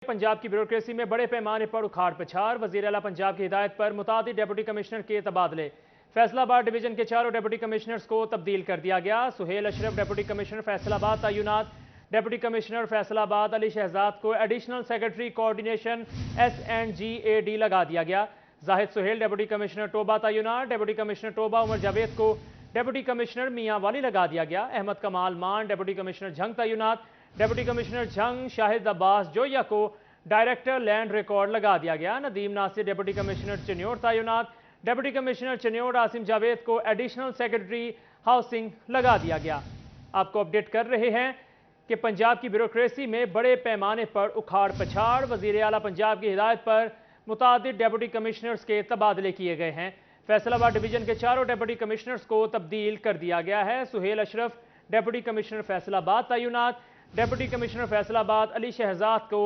पंजाब की ब्यूरोक्रेसी में बड़े पैमाने पर उखाड़ पछाड़। वजीर आला पंजाब की हिदायत पर मुतादिद डिप्टी कमिश्नर के तबादले। फैसलाबाद डिवीजन के 4 डिप्टी कमिश्नर्स को तब्दील कर दिया गया। सुहेल अशरफ डिप्टी कमिश्नर फैसलाबाद तैनात। डिप्टी कमिश्नर फैसलाबाद अली शहजाद को एडिशनल सेक्रेटरी कोऑर्डिनेशन SNGAD लगा दिया गया। जाहिद सुहेल डिप्टी कमिश्नर टोबा तैनात। डिप्टी कमिश्नर टोबा उमर जावेद को डिप्टी कमिश्नर मियां वाली लगा दिया गया। अहमद कमाल मान डिप्टी कमिश्नर झंग तैनात। डिप्टी कमिश्नर झंग शाहिद अब्बास जोया को डायरेक्टर लैंड रिकॉर्ड लगा दिया गया। नदीम नासिर डिप्टी कमिश्नर चन्योड़ तैनात। डिप्टी कमिश्नर चन्योड़ आसिम जावेद को एडिशनल सेक्रेटरी हाउसिंग लगा दिया गया। आपको अपडेट कर रहे हैं कि पंजाब की ब्यूरोक्रेसी में बड़े पैमाने पर उखाड़ पछाड़। वजीर आला पंजाब की हिदायत पर मुतादिद डिप्टी कमिश्नर्स के तबादले किए गए हैं। फैसलाबाद डिवीजन के 4 डिप्टी कमिश्नर्स को तब्दील कर दिया गया है। सुहेल अशरफ डिप्टी कमिश्नर फैसलाबाद तैनात। डिप्टी कमिश्नर फैसलाबाद अली शहजाद को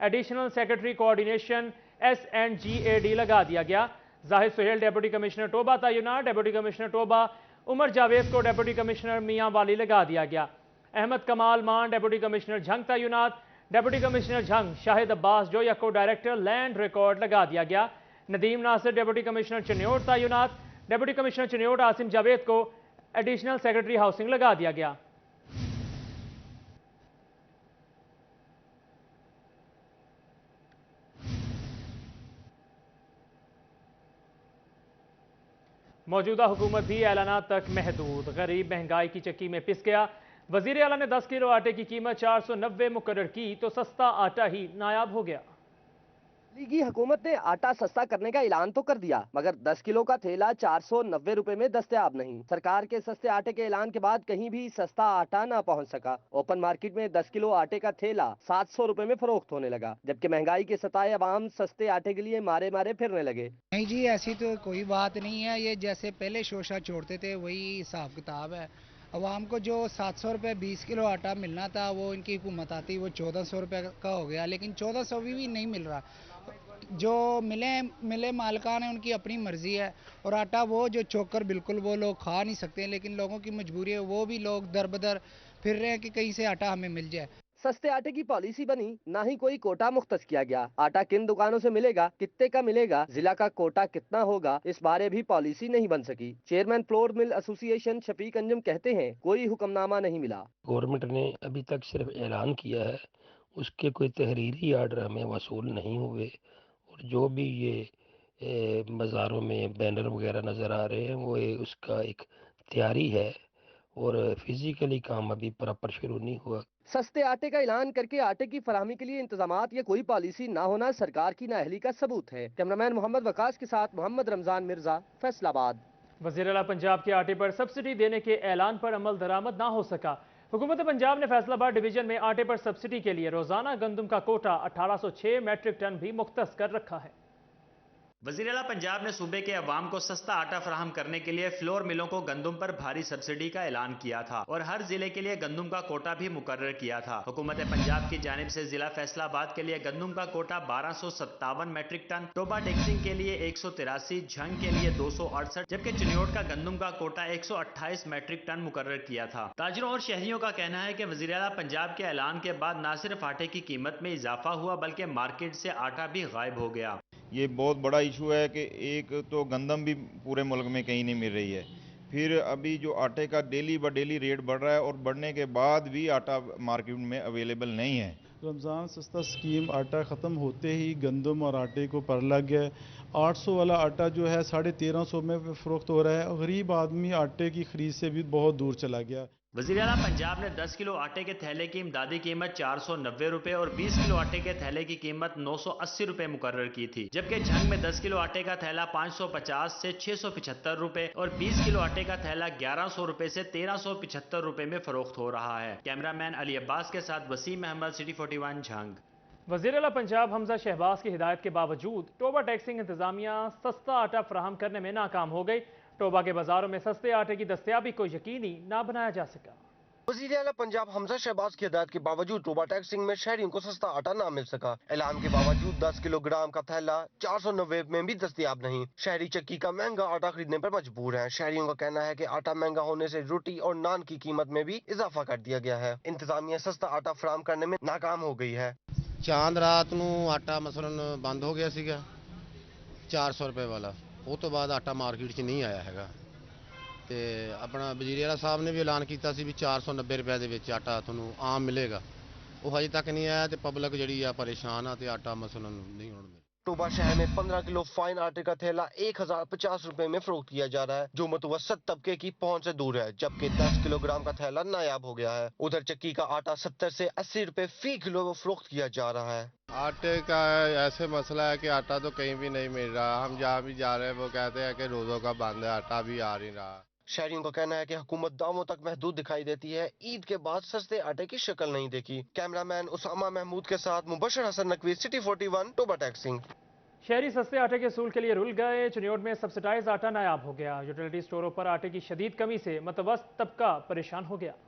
एडिशनल सेक्रेटरी कोऑर्डिनेशन SNGAD लगा दिया गया। जाहिद सुहेल डिप्टी कमिश्नर टोबा तैनात। डिप्टी कमिश्नर टोबा उमर जावेद को डिप्टी कमिश्नर मियां वाली लगा दिया गया। अहमद कमाल मान डिप्टी कमिश्नर झंग तैनात। डिप्टी कमिश्नर झंग शाहिद अब्बास जोया को डायरेक्टर लैंड रिकॉर्ड लगा दिया गया। नदीम नासिर डिप्टी कमिश्नर चन्योड़ तैनात। डिप्टी कमिश्नर चन्योड़ आसिम जावेद को एडिशनल सेक्रेटरी हाउसिंग लगा दिया गया। मौजूदा हुकूमत भी ऐलानात तक महदूद। गरीब महंगाई की चक्की में पिस गया। वजीर आला ने 10 किलो आटे की कीमत 490 मुकर्रर की तो सस्ता आटा ही नायाब हो गया। लीगी हुकूमत ने आटा सस्ता करने का ऐलान तो कर दिया, मगर 10 किलो का थैला 490 रुपए में दस्तयाब नहीं। सरकार के सस्ते आटे के ऐलान के बाद कहीं भी सस्ता आटा ना पहुंच सका। ओपन मार्केट में 10 किलो आटे का थैला 700 रुपए में फरोख्त होने लगा, जबकि महंगाई के सताए अवाम सस्ते आटे के लिए मारे मारे फिरने लगे। नहीं जी, ऐसी तो कोई बात नहीं है। ये जैसे पहले शोशा छोड़ते थे वही हिसाब किताब है। अवाम को जो 700 रुपये 20 किलो आटा मिलना था, वो इनकी हुकूमत आती वो 1400 रुपये का हो गया, लेकिन 1400 भी नहीं मिल रहा। जो मिले मालिकान है उनकी अपनी मर्जी है, और आटा वो जो चोकर बिल्कुल वो लोग खा नहीं सकते, लेकिन लोगों की मजबूरी है, वो भी लोग दर बदर फिर रहे हैं कि कहीं से आटा हमें मिल जाए। सस्ते आटे की पॉलिसी बनी, ना ही कोई कोटा मुख्तस किया गया। आटा किन दुकानों से मिलेगा, कितने का मिलेगा, जिला का कोटा कितना होगा, इस बारे भी पॉलिसी नहीं बन सकी। Chairman floor mill association Shafiq Anjum कहते हैं, कोई हुक्मनामा नहीं मिला। गवर्नमेंट ने अभी तक सिर्फ ऐलान किया है, उसके कोई तहरीरी आर्डर हमें वसूल नहीं हुए। और जो भी ये बाज़ारों में बैनर वगैरह नज़र आ रहे हैं, वो उसका एक तैयारी है, और फिजिकली काम अभी प्रॉपर शुरू नहीं हुआ। सस्ते आटे का ऐलान करके आटे की फराहमी के लिए इंतजामात या कोई पॉलिसी ना होना सरकार की नाअहली का सबूत है। कैमरामैन मोहम्मद वकास के साथ मोहम्मद रमजान मिर्जा, फैसलाबाद। वज़ीर आला पंजाब के आटे पर सब्सिडी देने के ऐलान पर अमल दरामद ना हो सका। हुकूमत पंजाब ने फैसलाबाद डिवीजन में आटे पर सब्सिडी के लिए रोजाना गंदम का कोटा 1806 मैट्रिक टन भी मुख्तस कर रखा है। वज़ीर आला पंजाब ने सूबे के अवाम को सस्ता आटा फराहम करने के लिए फ्लोर मिलों को गंदम पर भारी सब्सिडी का ऐलान किया था, और हर जिले के लिए गंदम का कोटा भी मुकर्रर किया था। हुकूमत पंजाब की जानिब से जिला फैसलाबाद के लिए गंदम का कोटा 1257 मैट्रिक टन, टोबा डेक्सिंग के लिए 183, झंग के लिए 268, जबकि चिन्योट का गंदम का कोटा 128 मैट्रिक टन मुकर्रर किया था। ताजरों और शहरियों का कहना है कि वज़ीर आला पंजाब के ऐलान के बाद न सिर्फ आटे की कीमत में इजाफा हुआ, बल्कि मार्केट से आटा भी गायब हो गया। ये बहुत बड़ा इशू है कि एक तो गंदम भी पूरे मुल्क में कहीं नहीं मिल रही है, फिर अभी जो आटे का डेली ब डेली रेट बढ़ रहा है, और बढ़ने के बाद भी आटा मार्केट में अवेलेबल नहीं है। रमज़ान सस्ता स्कीम आटा ख़त्म होते ही गंदम और आटे को पर लग गया। 800 वाला आटा जो है 1350 में फ़रोख्त हो रहा है। गरीब आदमी आटे की खरीद से भी बहुत दूर चला गया। वज़ीर आला पंजाब ने 10 किलो आटे के थैले की इमदादी कीमत 490 रुपए और 20 किलो आटे के थैले की कीमत 980 रुपए मुकर्रर की थी, जबकि झंग में 10 किलो आटे का थैला 550 से 675 रुपए और 20 किलो आटे का थैला 1100 रुपए से 1375 रुपए में फरोख्त हो रहा है। कैमरामैन अली अब्बास के साथ वसीम अहमद, सिटी 41 झंग। वज़ीर आला पंजाब हमजा शहबाज की हिदायत के बावजूद टोबा टैक्सिंग इंतजामिया सस्ता आटा फराहम करने में नाकाम हो गई। टोबा के बाजारों में सस्ते आटे की दस्तयाबी को यकीनी ना बनाया जा सका। वज़ीर आला पंजाब हमजा शहबाज की हिदायत के बावजूद टोबा टैक्सिंग में शहरियों को सस्ता आटा ना मिल सका। ऐलान के बावजूद 10 किलोग्राम का थैला 490 में भी दस्तयाब नहीं। शहरी चक्की का महंगा आटा खरीदने पर मजबूर हैं। शहरियों का कहना है कि आटा महंगा होने से रोटी और नान की कीमत में भी इजाफा कर दिया गया है। इंतजामिया सस्ता आटा फराहम करने में नाकाम हो गई है। ਚਾਂਦ ਰਾਤ ਨੂੰ ਆਟਾ ਮਸਲਨ ਬੰਦ ਹੋ ਗਿਆ ਸੀਗਾ 400 ਰੁਪਏ ਵਾਲਾ, ਉਹ ਤੋਂ ਬਾਅਦ ਆਟਾ ਮਾਰਕੀਟ 'ਚ ਨਹੀਂ ਆਇਆ ਹੈਗਾ ਤੇ ਆਪਣਾ ਵਜ਼ੀਰ ਆਲਾ ਸਾਹਿਬ ਨੇ ਵੀ ਐਲਾਨ ਕੀਤਾ ਸੀ ਵੀ 490 ਰੁਪਏ ਦੇ ਵਿੱਚ ਆਟਾ ਤੁਹਾਨੂੰ ਆਮ ਮਿਲੇਗਾ, ਉਹ ਹਜੇ ਤੱਕ नहीं आया तो पब्लिक जी परेशान है तो आटा मसलन नहीं होने। टोबा शहर में 15 किलो फाइन आटे का थैला 1050 रुपए में फरोख्त किया जा रहा है, जो मुतवसत तबके की पहुंच से दूर है, जबकि 10 किलोग्राम का थैला नायाब हो गया है। उधर चक्की का आटा 70 से 80 रुपए फी किलो फरोख्त किया जा रहा है। आटे का ऐसे मसला है कि आटा तो कहीं भी नहीं मिल रहा, हम जहाँ भी जा रहे हैं वो कहते हैं कि रोजों का बंद है, आटा भी आ नहीं रहा। शहरियों का कहना है कि हुकूमत दावों तक महदूद दिखाई देती है, ईद के बाद सस्ते आटे की शक्ल नहीं देखी। कैमरामैन उसामा महमूद के साथ Mubashar Hasan Naqvi, city 41, Toba taxing. शहरी सस्ते आटे के असूल के लिए रुल गए। चिन्योट में सब्सिडाइज आटा नायाब हो गया। यूटिलिटी स्टोरों पर आटे की शदीद कमी से मतवस्त तबका परेशान हो गया।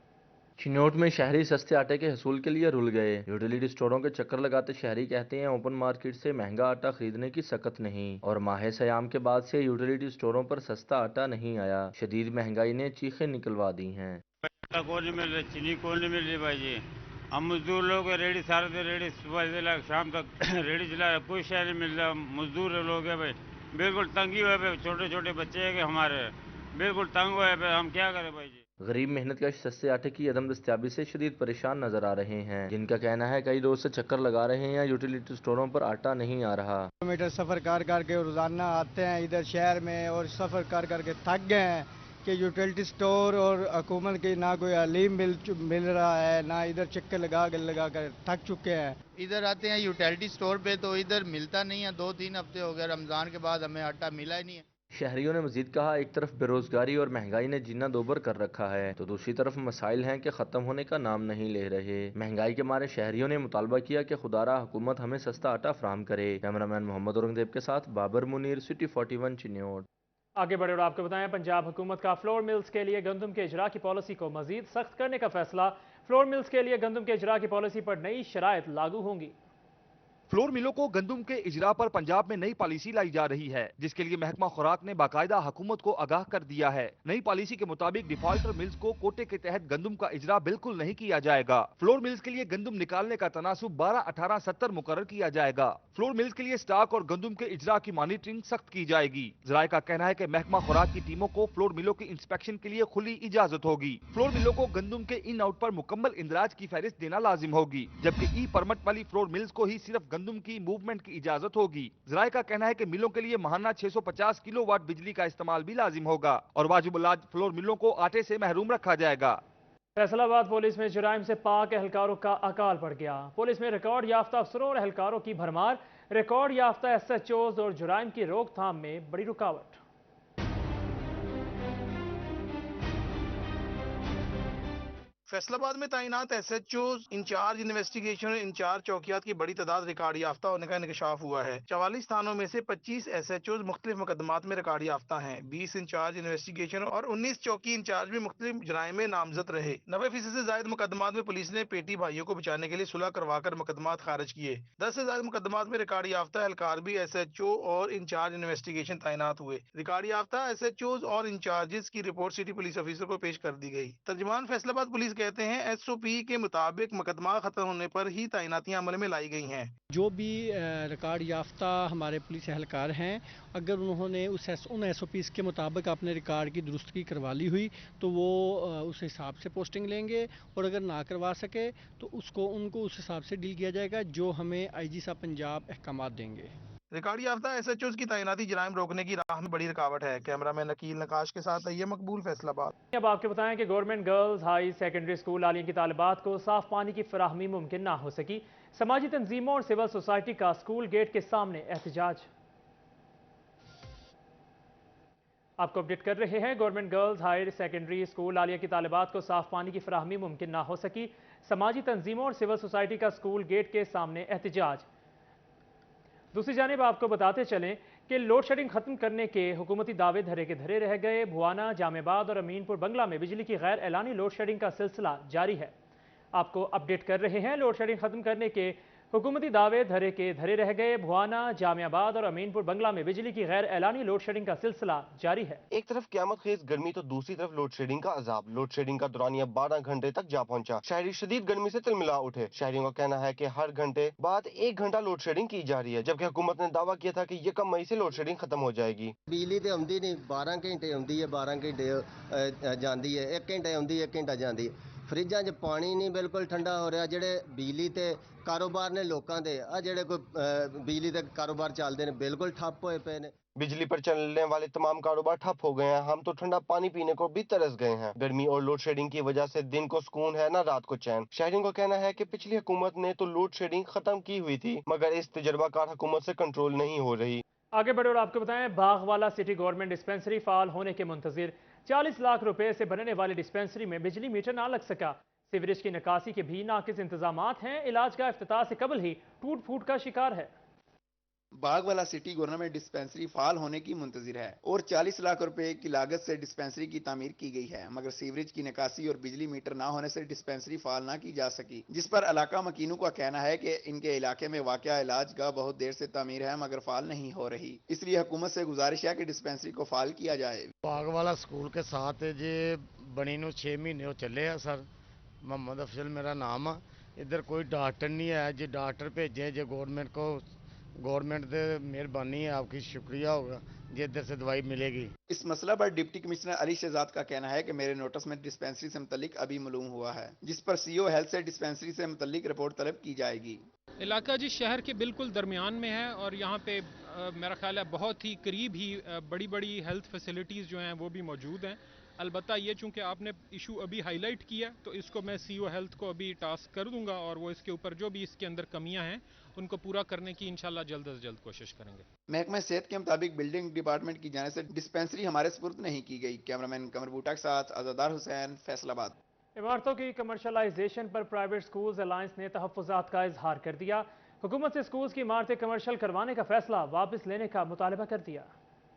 चिन्योट में शहरी सस्ते आटे के हसूल के लिए रुल गए। यूटिलिटी स्टोरों के चक्कर लगाते शहरी कहते हैं ओपन मार्केट से महंगा आटा खरीदने की सकत नहीं, और माह सयाम के बाद से यूटिलिटी स्टोरों पर सस्ता आटा नहीं आया। शदीद महंगाई ने चीखें निकलवा दी हैं। कौन नहीं मिल रही, चीनी कौन नहीं मिल रही भाई जी। हम मजदूर लोग रेडी सारे दिन रेडी सुबह से लग शाम तक रेडी चला, कोई शहर नहीं मिल रहा। मजदूर लोग है भाई, बिल्कुल तंगी हुए पे, छोटे छोटे बच्चे है कि हमारे बिल्कुल तंग हुए पे, हम क्या करें भाई जी। गरीब मेहनत का सस्ते आटे की अदम दस्तियाबी से शदीद परेशान नजर आ रहे हैं, जिनका कहना है कई रोज से चक्कर लगा रहे हैं, यूटिलिटी स्टोरों पर आटा नहीं आ रहा। किलोमीटर सफ़र कर करके रोज़ाना आते हैं इधर शहर में, और सफ़र कर करके थक गए हैं कि यूटिलिटी स्टोर और हुकूमत की ना कोई अलीम मिल रहा है, ना इधर चक्कर लगा कर थक चुके हैं। इधर आते हैं यूटिलिटी स्टोर पे तो इधर मिलता नहीं है, 2-3 हफ्ते हो गए, रमज़ान के बाद हमें आटा मिला ही नहीं है। शहरियों ने मजीद कहा, एक तरफ बेरोजगारी और महंगाई ने जीना दोबर कर रखा है, तो दूसरी तरफ मसाइल हैं कि ख़त्म होने का नाम नहीं ले रहे। महंगाई के मारे शहरियों ने मुतालबा किया कि खुदारा हुकूमत हमें सस्ता आटा फराहम करे। कैमरामैन मोहम्मद औरंगजेब के साथ बाबर मुनीर, सिटी 41 चिन्योट। आगे बढ़े और आपको बताएं, पंजाब हुकूमत का फ्लोर मिल्स के लिए गंदम के इजरा की पॉलिसी को मजीद सख्त करने का फैसला। फ्लोर मिल्स के लिए गंदम के इजरा की पॉलिसी पर नई शराइत लागू होंगी। फ्लोर मिलों को गंदम के इजरा पर पंजाब में नई पॉलिसी लाई जा रही है, जिसके लिए महकमा खुराक ने बाकायदा हुकूमत को आगाह कर दिया है। नई पॉलिसी के मुताबिक डिफॉल्टर मिल्स को कोटे के तहत गंदम का इजरा बिल्कुल नहीं किया जाएगा। फ्लोर मिल्स के लिए गंदम निकालने का तनासुब 12-18-70 मुकर्रर किया जाएगा। फ्लोर मिल्स के लिए स्टॉक और गंदम के इजरा की मॉनिटरिंग सख्त की जाएगी। जराये का कहना है कि महकमा खुराक की टीमों को फ्लोर मिलों की इंस्पेक्शन के लिए खुली इजाजत होगी। फ्लोर मिलों को गंदम के इन आउट पर मुकम्मल इंदराज की फहरिस्त देना लाजिम होगी, जबकि ई परमिट वाली फ्लोर मिल्स को ही सिर्फ गंदम की मूवमेंट की इजाजत होगी। जराये का कहना है कि मिलों के लिए माहाना 650 किलोवाट बिजली का इस्तेमाल भी लाजिम होगा, और वाजिबुल-इलाज फ्लोर मिलों को आटे से महरूम रखा जाएगा। फैसलाबाद पुलिस में जुराइम से पाक एहलकारों का अकाल पड़ गया। पुलिस में रिकॉर्ड याफ्ता अफसरों और एहलकारों की भरमार, रिकॉर्ड याफ्ता SHOs और जुराइम की रोकथाम में बड़ी रुकावट। फैसलाबाद में तैनात SHOs, इंचार्ज इन्वेस्टिगेशन और इंचार्ज चौकियात की बड़ी तादाद रिकॉर्ड याफ्ता होने का इंकशाफ हुआ है। 44 थानों में से 25 SHOs मुख्तलिफ मुकदमात में रिकॉर्ड याफ्ता हैं। 20 इंचार्ज इन्वेस्टिगेशन और 19 चौकी इंचार्ज भी मुख्तलिफ जराइम में नामजद रहे। 90% से ज्यादा मुकदमात में पुलिस ने पेटी भाइयों को बचाने के लिए सुलह करवाकर मुकदमात खारिज किए। 10 से ज्यादा मुकदमात में रिकॉर्ड याफ्ता एहलकार भी SHO और इंचार्ज इन्वेस्टिगेशन तैनात हुए। रिकॉर्ड याफ्ता SHOs और इंचार्जेस की रिपोर्ट सिटी पुलिस ऑफिसर को पेश कर दी गई। तर्जुमान फैसलाबाद पुलिस कहते हैं SOP के मुताबिक मुकदमा खत्म होने पर ही तैनातियां अमल में लाई गई हैं। जो भी रिकॉर्ड याफ्ता हमारे पुलिस एहलकार हैं, अगर उन्होंने उन SOPs के मुताबिक अपने रिकॉर्ड की दुरुस्तगी करवा ली हुई तो वो उस हिसाब से पोस्टिंग लेंगे, और अगर ना करवा सके तो उनको उस हिसाब से डील किया जाएगा जो हमें IG साहब पंजाब अहकामात देंगे। रिकॉर्ड याफ्ता SHOs की तैनाती जराइम रोकने की राह में बड़ी रुकावट है। कैमरामैन नकील नकाश के साथ ये मकबूल फैसलाबाद। अब आपको बताएं कि government girls high secondary school Aliya की तालिबात को साफ पानी की फराहमी मुमकिन ना हो सकी। समाजी तंजीमों और सिविल सोसाइटी का स्कूल गेट के सामने एहतजाज। आपको अपडेट कर रहे हैं, government girls higher secondary school Aliya की तालिबात को साफ पानी की फराहमी मुमकिन ना हो सकी। समाजी तंजीमों और सिविल सोसाइटी का स्कूल गेट के सामने एहतजाज। दूसरी जानिब आपको बताते चलें कि लोड शेडिंग खत्म करने के हुकूमती दावे धरे के धरे रह गए। भुआना, जामेबाद और अमीनपुर बंगला में बिजली की गैर एलानी लोड शेडिंग का सिलसिला जारी है। आपको अपडेट कर रहे हैं, लोड शेडिंग खत्म करने के हुकूमती दावे धरे के धरे रह गए। भुआना, जामियाबाद और अमीनपुर बंगला में बिजली की गैर एलानी लोड शेडिंग का सिलसिला जारी है। एक तरफ क़यामत खेज गर्मी तो दूसरी तरफ लोड शेडिंग का अजाब। लोड शेडिंग का दौरानिया 12 घंटे तक जा पहुंचा। शहरी शदीद गर्मी से तिलमिला उठे। शहरियों का कहना है कि हर घंटे बाद 1 घंटा लोड शेडिंग की जा रही है, जबकि हुकूमत ने दावा किया था कि 1 मई से लोड शेडिंग खत्म हो जाएगी। बिजली तो आती नहीं, 12 घंटे आती है, 12 घंटे जाती है, 1 घंटे आती, 1 घंटा जाती है। फ्रिजां 'ਚ पानी नहीं बिल्कुल ठंडा हो रहा। ਜਿਹੜੇ ਬਿਜਲੀ ਤੇ ਕਾਰੋਬਾਰ ਨੇ ਲੋਕਾਂ ਦੇ ਆ ਜਿਹੜੇ ਕੋਈ ਬਿਜਲੀ ਦੇ ਕਾਰੋਬਾਰ ਚੱਲਦੇ ਨੇ ਬਿਲकुल ठप ਹੋਏ ਪਏ ਨੇ। बिजली पर चलने वाले तमाम कारोबार ठप हो गए हैं। हम तो ठंडा पानी पीने को भी तरस गए हैं। गर्मी और लोड शेडिंग की वजह से दिन को सुकून है ना रात को चैन। शहरियों का कहना है कि पिछली हुकूमत ने तो लोड शेडिंग खत्म की हुई थी, मगर इस तजर्बाकार हुकूमत से कंट्रोल नहीं हो रही। आगे बढ़े और आपको बताएं, बागवाला सिटी गवर्नमेंट डिस्पेंसरी फाल होने के मुंतजिर 40 लाख रुपए से बनने वाली डिस्पेंसरी में बिजली मीटर ना लग सका। सीवरेज की निकासी के भी नाकिस इंतजामात हैं। इलाज का इफ्तिताह से कबल ही टूट फूट का शिकार है। बागवाला सिटी गवर्नमेंट डिस्पेंसरी फाल होने की मुंतजिर है और 40 लाख रुपए की लागत से डिस्पेंसरी की तामीर की गई है, मगर सीवरेज की निकासी और बिजली मीटर ना होने से डिस्पेंसरी फाल ना की जा सकी, जिस पर इलाका मकीनों का कहना है कि इनके इलाके में वाक़या इलाज का बहुत देर से तामीर है मगर फाल नहीं हो रही। इसलिए हुकूमत से गुजारिश है कि डिस्पेंसरी को फाल किया जाए। बागवाला स्कूल के साथ जे बनी नू 6 महीने हो चले है सर। मोहम्मद अफजल मेरा नाम है। इधर कोई डॉक्टर नहीं है, जो डॉक्टर भेजे जो गवर्नमेंट को, गवर्नमेंट से मेहरबानी है आपकी, शुक्रिया होगा जी इधर से दवाई मिलेगी। इस मसला पर डिप्टी कमिश्नर अली शहजाद का कहना है कि मेरे नोटिस में डिस्पेंसरी से मुतल्लिक अभी मालूम हुआ है, जिस पर सीओ हेल्थ से डिस्पेंसरी से मुतल्लिक रिपोर्ट तलब की जाएगी। इलाका जी शहर के बिल्कुल दरमियान में है और यहाँ पे मेरा ख्याल है बहुत ही करीब ही बड़ी बड़ी हेल्थ फैसिलिटीज़ जो हैं वो भी मौजूद हैं। अलबत्ता ये चूँकि आपने इशू अभी हाईलाइट किया तो इसको मैं सीओ हेल्थ को अभी टास्क कर दूंगा और वो इसके ऊपर जो भी इसके अंदर कमियां हैं उनको पूरा करने की इंशाल्लाह जल्द से जल्द कोशिश करेंगे। महकमा सेहत के मुताबिक बिल्डिंग डिपार्टमेंट की जाने से डिस्पेंसरी हमारे सुपुर्द नहीं की गई। कैमरामैन कमर बूटा के साथ आज़ादार हुसैन, फैसलाबाद। इमारतों की कमर्शलाइजेशन पर प्राइवेट स्कूल्स अलायंस ने तहफ़्फ़ुज़ात का इजहार कर दिया। हुकूमत से स्कूल्स की इमारतें कमर्शल करवाने का फैसला वापस लेने का मुतालबा कर दिया।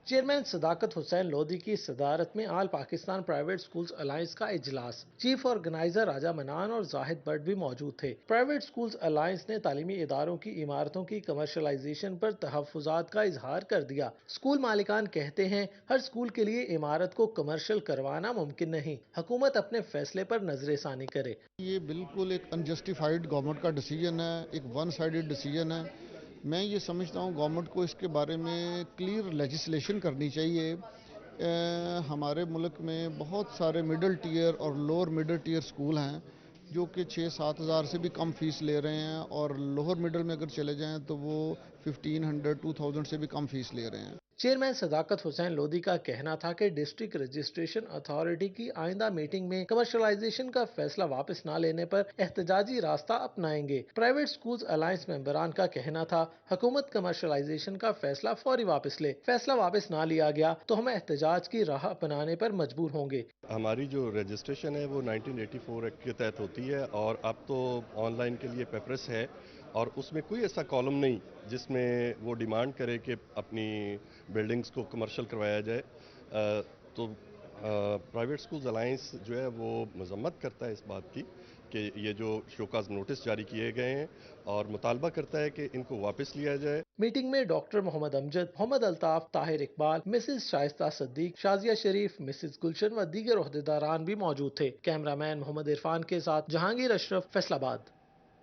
चेयरमैन सदाकत हुसैन लोधी की सदारत में आल पाकिस्तान प्राइवेट स्कूल्स अलायंस का इजलास, चीफ ऑर्गेनाइजर राजा मनान और जाहिद बट भी मौजूद थे। प्राइवेट स्कूल्स अलायंस ने तालीमी इदारों की इमारतों की कमर्शलाइजेशन पर तहफ़्फ़ुज़ात का इजहार कर दिया। स्कूल मालिकान कहते हैं हर स्कूल के लिए इमारत को कमर्शल करवाना मुमकिन नहीं, हुकूमत अपने फैसले पर नजरसानी करे। ये बिल्कुल एक अनजस्टिफाइड गवर्नमेंट का डिसीजन है, एक वन साइडेड डिसीजन है। मैं ये समझता हूँ गवर्नमेंट को इसके बारे में क्लियर लेजिस्लेशन करनी चाहिए। हमारे मुल्क में बहुत सारे मिडिल टीयर और लोअर मिडिल टीयर स्कूल हैं जो कि 6-7 हज़ार से भी कम फीस ले रहे हैं और लोअर मिडिल में अगर चले जाएं तो वो 1500-2000 से भी कम फीस ले रहे हैं। चेयरमैन सदाकत हुसैन लोधी का कहना था कि डिस्ट्रिक्ट रजिस्ट्रेशन अथॉरिटी की आइंदा मीटिंग में कमर्शलाइजेशन का फैसला वापस न लेने पर एहतजाजी रास्ता अपनाएंगे। प्राइवेट स्कूल्स अलायंस मेंबरान का कहना था हुकूमत कमर्शलाइजेशन का फैसला फौरी वापस ले, फैसला वापस ना लिया गया तो हम एहतजाज की राह अपनाने पर मजबूर होंगे। हमारी जो रजिस्ट्रेशन है वो 1984 एक्ट के तहत होती है और अब तो ऑनलाइन के लिए पेपरस है और उसमें कोई ऐसा कॉलम नहीं जिसमें वो डिमांड करे कि अपनी बिल्डिंग्स को कमर्शियल करवाया जाए। तो प्राइवेट स्कूल्स अलायंस जो है वो मजम्मत करता है इस बात की कि ये जो शोकाज नोटिस जारी किए गए हैं और मुतालबा करता है कि इनको वापस लिया जाए। मीटिंग में डॉक्टर मोहम्मद अमजद, मोहम्मद अल्ताफ, ताहिर इकबाल, मिसेज शाइस्ता सिद्दीक, शाजिया शरीफ, मिसेज गुलशन व दीगर ओहदेदारान भी मौजूद थे। कैमरामैन मोहम्मद इरफान के साथ जहांगीर अशरफ, फैसलाबाद।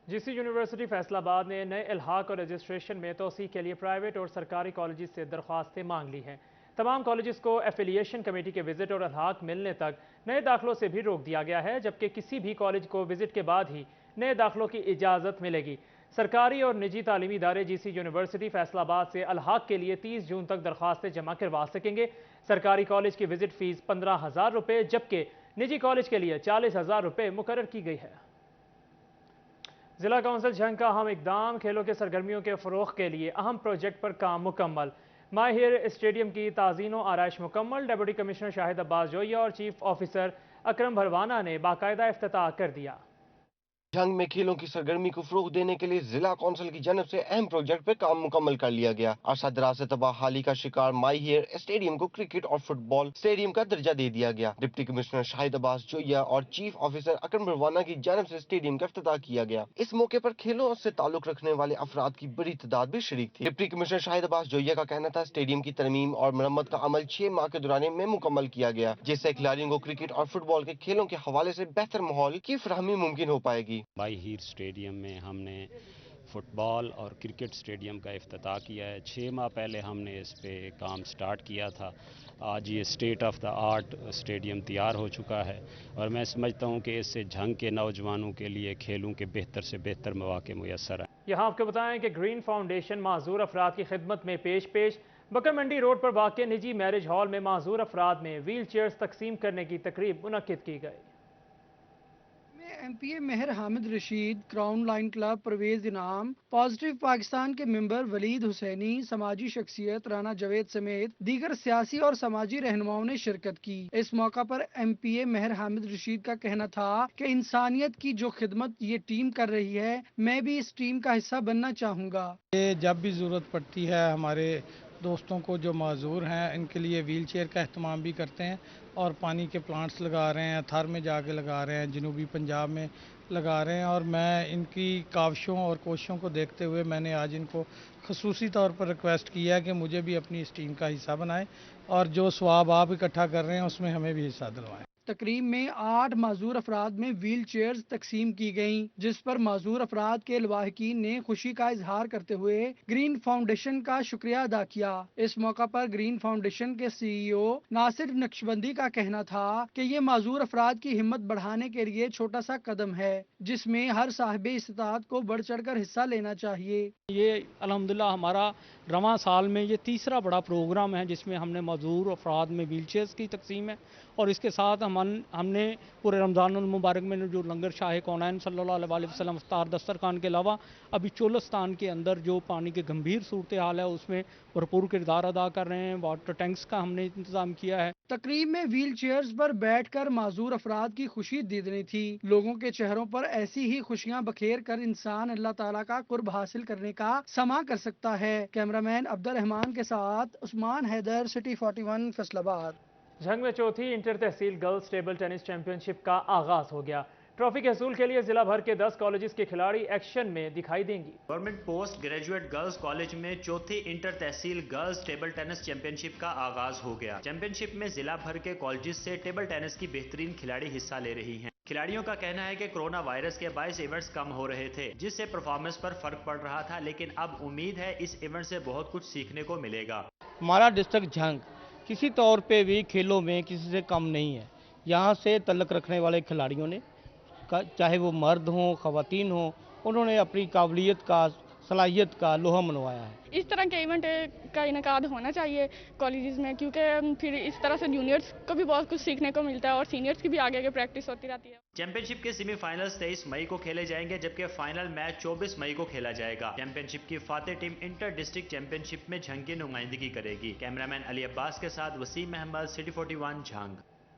जीसी यूनिवर्सिटी फैसलाबाद ने नए इल्हाक और रजिस्ट्रेशन में तोसी के लिए प्राइवेट और सरकारी कॉलेजेस से दरख्वास्तें मांग ली हैं। तमाम कॉलेजेस को एफिलिएशन कमेटी के विजिट और इल्हाक मिलने तक नए दाखिलों से भी रोक दिया गया है, जबकि किसी भी कॉलेज को विजिट के बाद ही नए दाखिलों की इजाज़त मिलेगी। सरकारी और निजी तालीमी इदारे जीसी यूनिवर्सिटी फैसलाबाद से इल्हाक के लिए 30 जून तक दरख्वास्तें जमा करवा सकेंगे। सरकारी कॉलेज की विजिट फीस 15,000 रुपये जबकि निजी कॉलेज के लिए 40,000 रुपये मुकर्रर की गई है। जिला कौंसिल झंग का अहम इकदाम, खेलों के सरगर्मियों के फ़रोग़ के लिए अहम प्रोजेक्ट पर काम मुकम्मल। माहिर स्टेडियम की ताज़ीनो आराइश मुकम्मल। डिप्टी कमिश्नर शाहिद अब्बास जोया और चीफ ऑफिसर अकरम भरवाना ने बाकायदा इफ्तिताह कर दिया। जंग में खेलों की सरगर्मी को फरोग देने के लिए जिला कौंसिल की जानब से अहम प्रोजेक्ट पर काम मुकम्मल कर लिया गया। अरसा से तबाहाली का शिकार माई हियर स्टेडियम को क्रिकेट और फुटबॉल स्टेडियम का दर्जा दे दिया गया। डिप्टी कमिश्नर शाहिद अब्बास जोया और चीफ ऑफिसर अकरम बरवाना की जानब से स्टेडियम का इफ्तिताह किया गया। इस मौके पर खेलों से ताल्लुक रखने वाले अफराद की बड़ी तादाद भी शरीक थी। डिप्टी कमिश्नर शाहिद अब्बास जोया का कहना था स्टेडियम की तरमीम और मरम्मत का अमल 6 माह के दौरान में मुकम्मल किया गया, जिससे खिलाड़ियों को क्रिकेट और फुटबॉल के खेलों के हवाले से बेहतर माहौल की फराहमी मुमकिन हो पाएगी। माई हीर स्टेडियम में हमने फुटबॉल और क्रिकेट स्टेडियम का इफ्तिताह किया है। 6 माह पहले हमने इस पे काम स्टार्ट किया था। आज ये state of the art stadium तैयार हो चुका है और मैं समझता हूँ कि इससे झंग के नौजवानों के लिए खेलों के बेहतर से बेहतर मौके मुयस्सर हैं। यहाँ आपको बताएं कि ग्रीन फाउंडेशन माजूर अफराद की खिदमत में पेश बकर मंडी रोड पर वाक़ निजी मैरिज हॉल में माजूर अफराद में व्हील चेयर्स तकसीम करने की तकरीब मुनक्किद की गई। MPA Mehar Hamid Rashid, crown line club Parvez Inam, positive Pakistan के मेंबर वलीद हुसैनी, समाजी शख्सियत राना जवेद समेत दीगर सियासी और समाजी रहनुमाओं ने शिरकत की। इस मौका पर MPA मेहर हामिद रशीद का कहना था कि इंसानियत की जो खिदमत ये टीम कर रही है, मैं भी इस टीम का हिस्सा बनना चाहूँगा। ये जब भी ज़रूरत पड़ती है हमारे दोस्तों को जो माजूर हैं इनके लिए व्हील चेयर का अहतमाम भी करते हैं और पानी के प्लांट्स लगा रहे हैं, थर में जाके लगा रहे हैं, जनूबी पंजाब में लगा रहे हैं। और मैं इनकी काविशों और कोशिशों को देखते हुए मैंने आज इनको खसूसी तौर पर रिक्वेस्ट किया है कि मुझे भी अपनी इस टीम का हिस्सा बनाएं और जो स्वाब आप इकट्ठा कर रहे हैं उसमें हमें भी हिस्सा दिलवाएं। तकरीब में 8 माजूर अफराद में व्हील चेयर्स तकसीम की गयीं, जिस पर माजूर अफराद के लवाहकीन ने खुशी का इजहार करते हुए ग्रीन फाउंडेशन का शुक्रिया अदा किया। इस मौका पर ग्रीन फाउंडेशन के CEO नासिर नक्शबंदी का कहना था कि ये माजूर अफराद की हिम्मत बढ़ाने के लिए छोटा सा कदम है, जिसमें हर साहिब इस्तात को बढ़ चढ़ कर हिस्सा लेना चाहिए। ये अल्हम्दुलिल्लाह हमारा रवां साल में ये तीसरा बड़ा प्रोग्राम है जिसमें हमने माजूर अफराद में व्हील चेयर्स की तकसीम है और इसके साथ हमने पूरे रमज़ान मुबारक में जो लंगर शाह कौनैन सल्लल्लाहु अलैहि वसल्लम इफ्तार दस्तरखान के अलावा अभी चोलस्तान के अंदर जो पानी की गंभीर सूरत हाल है उसमें भरपूर किरदार अदा कर रहे हैं। वाटर टैंक्स का हमने इंतजाम किया है। तकरीब में व्हील चेयर्स पर बैठकर माजूर अफराद की खुशी दीदनी थी। लोगों के चेहरों पर ऐसी ही खुशियां बखेर कर इंसान अल्लाह ताला का कुर्ब हासिल करने का समा कर सकता है। कैमरामैन अब्दुल रहमान के साथ उस्मान हैदर, सिटी 41 फैसलाबाद। झंग में चौथी इंटर तहसील गर्ल्स टेबल टेनिस चैंपियनशिप का आगाज हो गया। ट्रॉफी के हसूल के लिए जिला भर के 10 कॉलेजेस के खिलाड़ी एक्शन में दिखाई देंगी। Government post graduate girls college में चौथी इंटर तहसील गर्ल्स टेबल टेनिस चैंपियनशिप का आगाज हो गया। चैंपियनशिप में जिला भर के कॉलेजेस से टेबल टेनिस की बेहतरीन खिलाड़ी हिस्सा ले रही हैं। खिलाड़ियों का कहना है कि कोरोना वायरस के बायस इवेंट्स कम हो रहे थे, जिससे परफॉर्मेंस पर फर्क पड़ रहा था, लेकिन अब उम्मीद है इस इवेंट से बहुत कुछ सीखने को मिलेगा। हमारा डिस्ट्रिक्ट झंग किसी तौर पे भी खेलों में किसी से कम नहीं है। यहाँ से तल्लक रखने वाले खिलाड़ियों ने, चाहे वो मर्द हों ख़वातीन हों, उन्होंने अपनी काबिलियत का, सलाहियत का लोहा मनवाया है। इस तरह के इवेंट का इनकाद होना चाहिए कॉलेजेस में, क्योंकि फिर इस तरह से जूनियर्स को भी बहुत कुछ सीखने को मिलता है और सीनियर्स की भी आगे आगे प्रैक्टिस होती रहती है। चैंपियनशिप के सेमीफाइनल्स 23 मई को खेले जाएंगे, जबकि फाइनल मैच 24 मई को खेला जाएगा। चैंपियनशिप की Fateh team inter district championship में झंग की नुमाइंदगी करेगी। कैमरामैन अली अब्बास के साथ वसीम अहमद, सिटी 41 झंग।